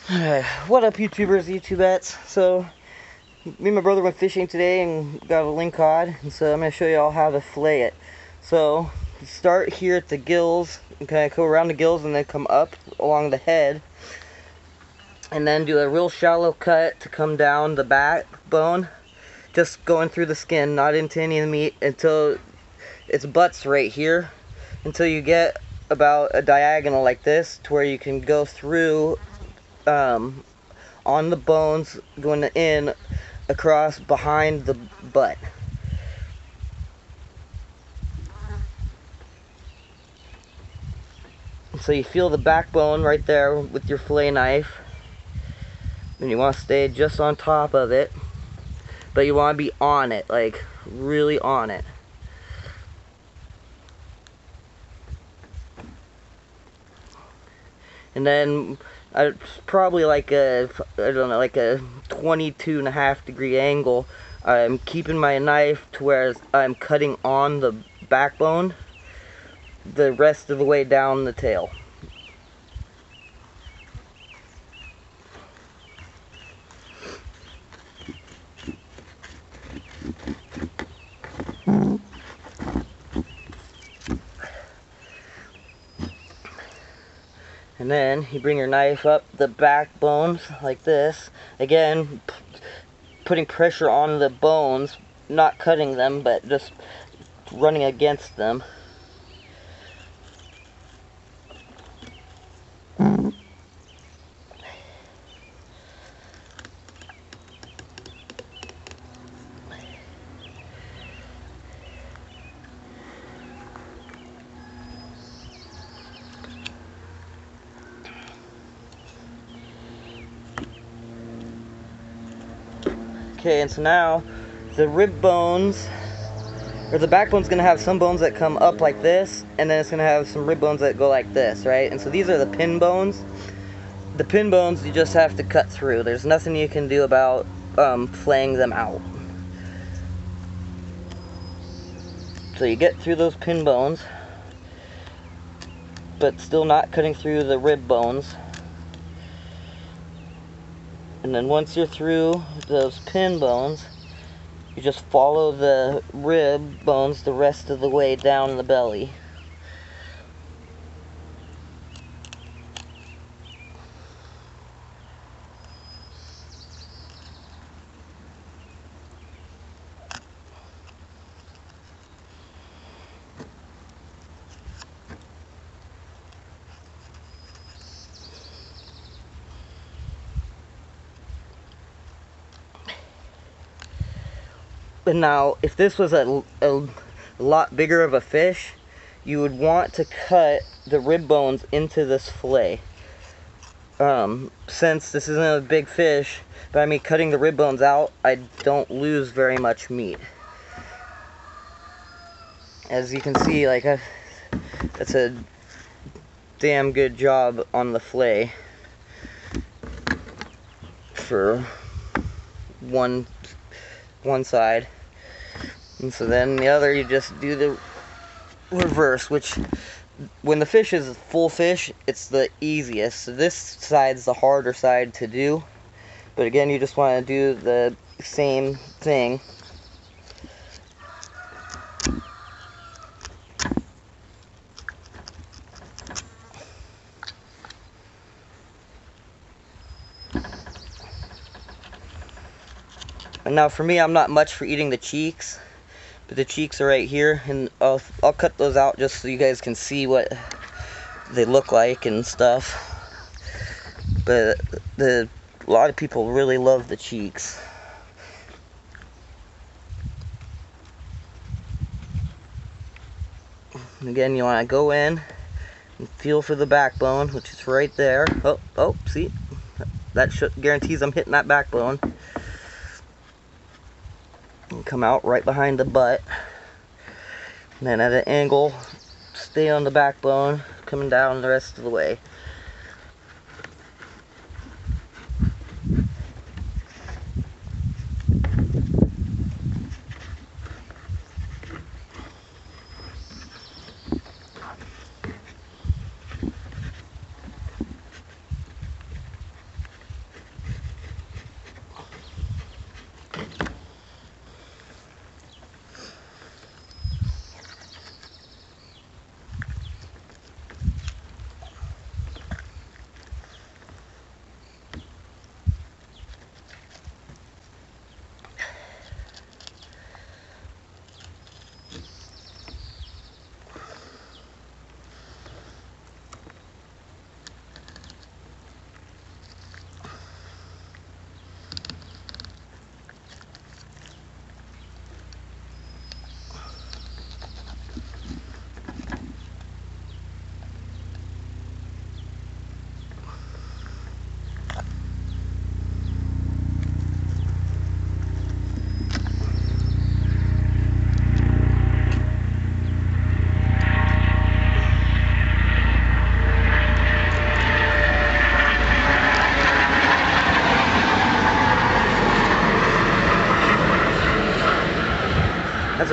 What up, YouTubers, YouTubettes? So, me and my brother went fishing today and got a lingcod, and so I'm going to show you all how to fillet it. So, start here at the gills, and kind of go around the gills and then come up along the head, and then do a real shallow cut to come down the backbone, just going through the skin, not into any of the meat, until its butt's right here, until you get about a diagonal like this, to where you can go through on the bones, going in across behind the butt. So you feel the backbone right there with your fillet knife, and you want to stay just on top of it, but you want to be on it, like really on it. And then it's probably like a, I don't know, like a 22.5-degree angle. I'm keeping my knife to where I'm cutting on the backbone the rest of the way down the tail. And then you bring your knife up the backbones like this. Again, putting pressure on the bones, not cutting them, but just running against them. Okay, and so now the rib bones, or the backbone's gonna have some bones that come up like this, and then it's gonna have some rib bones that go like this, right? And so these are the pin bones. The pin bones you just have to cut through. There's nothing you can do about flaying them out. So you get through those pin bones, but still not cutting through the rib bones. And then once you're through those pin bones, you just follow the rib bones the rest of the way down the belly. But now, if this was a lot bigger of a fish, you would want to cut the rib bones into this fillet. Since this isn't a big fish, by me cutting the rib bones out, I don't lose very much meat. As you can see, like, that's a damn good job on the fillet for one side. And so then the other, you just do the reverse, which when the fish is full fish, it's the easiest. So this side's the harder side to do. But again, you just want to do the same thing. And now for me, I'm not much for eating the cheeks. But the cheeks are right here, and I'll cut those out just so you guys can see what they look like and stuff. But a lot of people really love the cheeks. And again, you want to go in and feel for the backbone, which is right there. Oh, see? That guarantees I'm hitting that backbone. And come out right behind the butt. And then at an angle, stay on the backbone, coming down the rest of the way.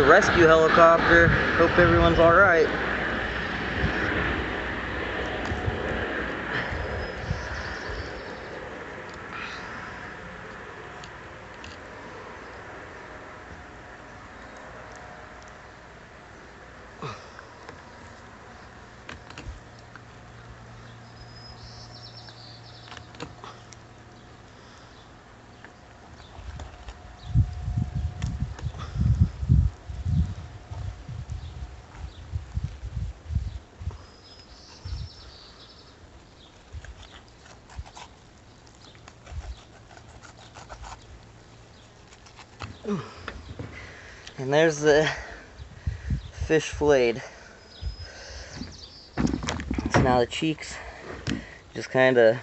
a rescue helicopter. Hope everyone's alright. And there's the fish filleted. So now the cheeks, just kind of,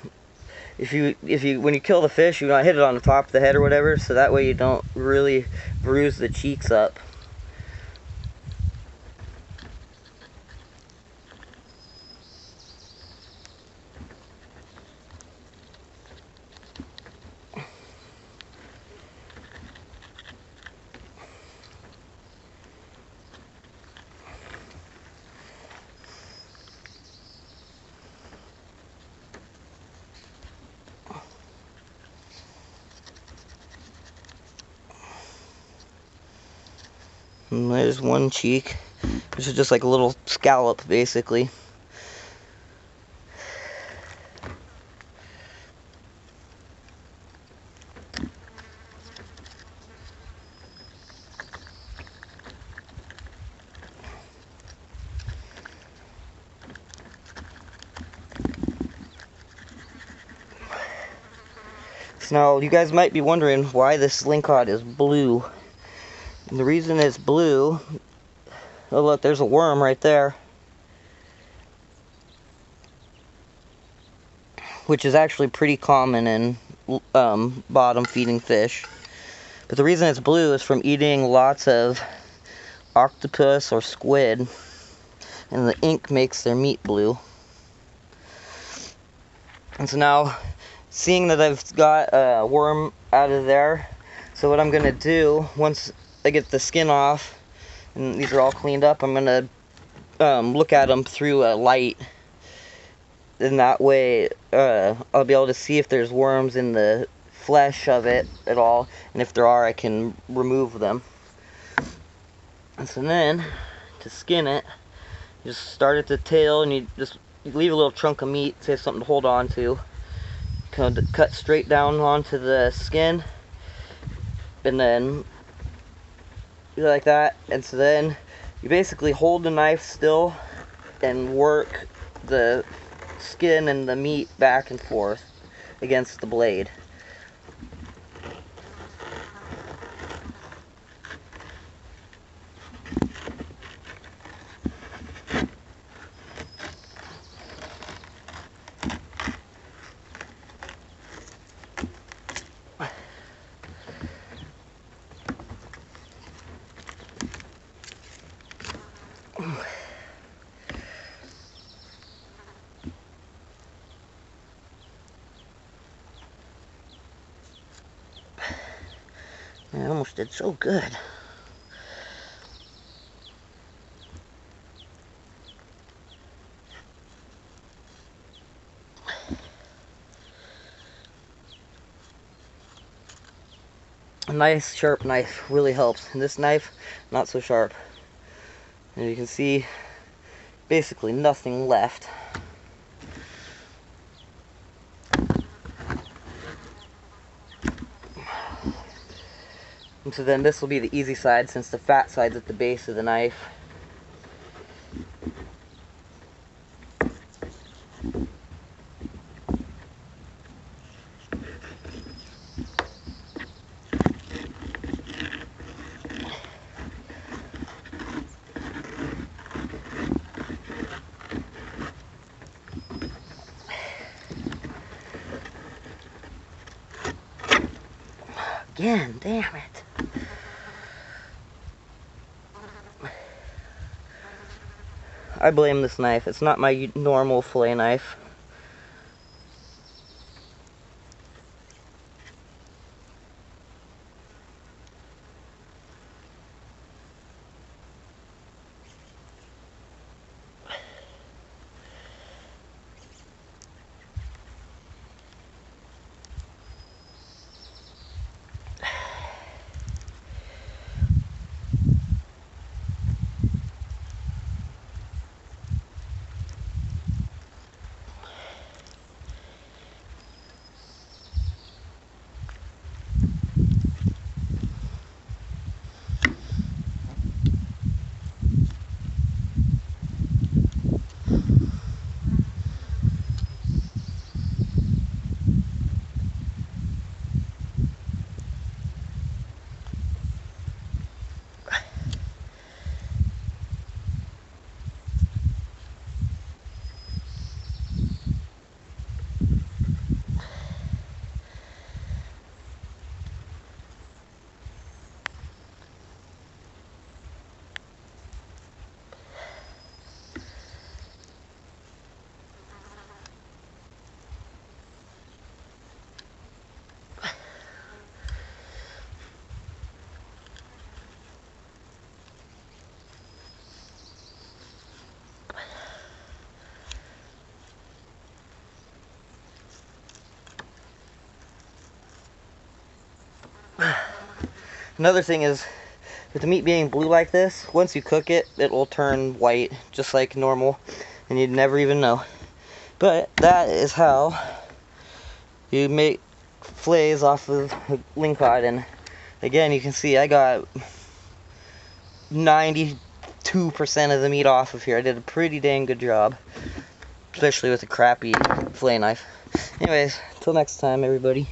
when you kill the fish, you don't hit it on the top of the head or whatever, so that way you don't really bruise the cheeks up. And there's one cheek, which is just like a little scallop, basically. So now, you guys might be wondering why this lingcod is blue. And the reason it's blue, oh look, there's a worm right there, which is actually pretty common in bottom feeding fish. But the reason it's blue is from eating lots of octopus or squid, and the ink makes their meat blue. And so now, seeing that I've got a worm out of there, so what I'm going to do, once I get the skin off, and these are all cleaned up, I'm going to look at them through a light, and that way I'll be able to see if there's worms in the flesh of it at all, and if there are, I can remove them. And so then, to skin it, you just start at the tail, and you leave a little chunk of meat, so you have something to hold on to. Kind of cut straight down onto the skin, and then like that. And so then you basically hold the knife still and work the skin and the meat back and forth against the blade. I almost did so good. A nice sharp knife really helps, and this knife, not so sharp. And you can see basically nothing left. And so then this will be the easy side, since the fat side's at the base of the knife. Again, damn it. I blame this knife. It's not my normal fillet knife. Another thing is, with the meat being blue like this, once you cook it, it will turn white, just like normal, and you'd never even know. But that is how you make fillets off of lingcod, and again, you can see I got 92% of the meat off of here. I did a pretty dang good job, especially with a crappy fillet knife. Anyways, till next time, everybody.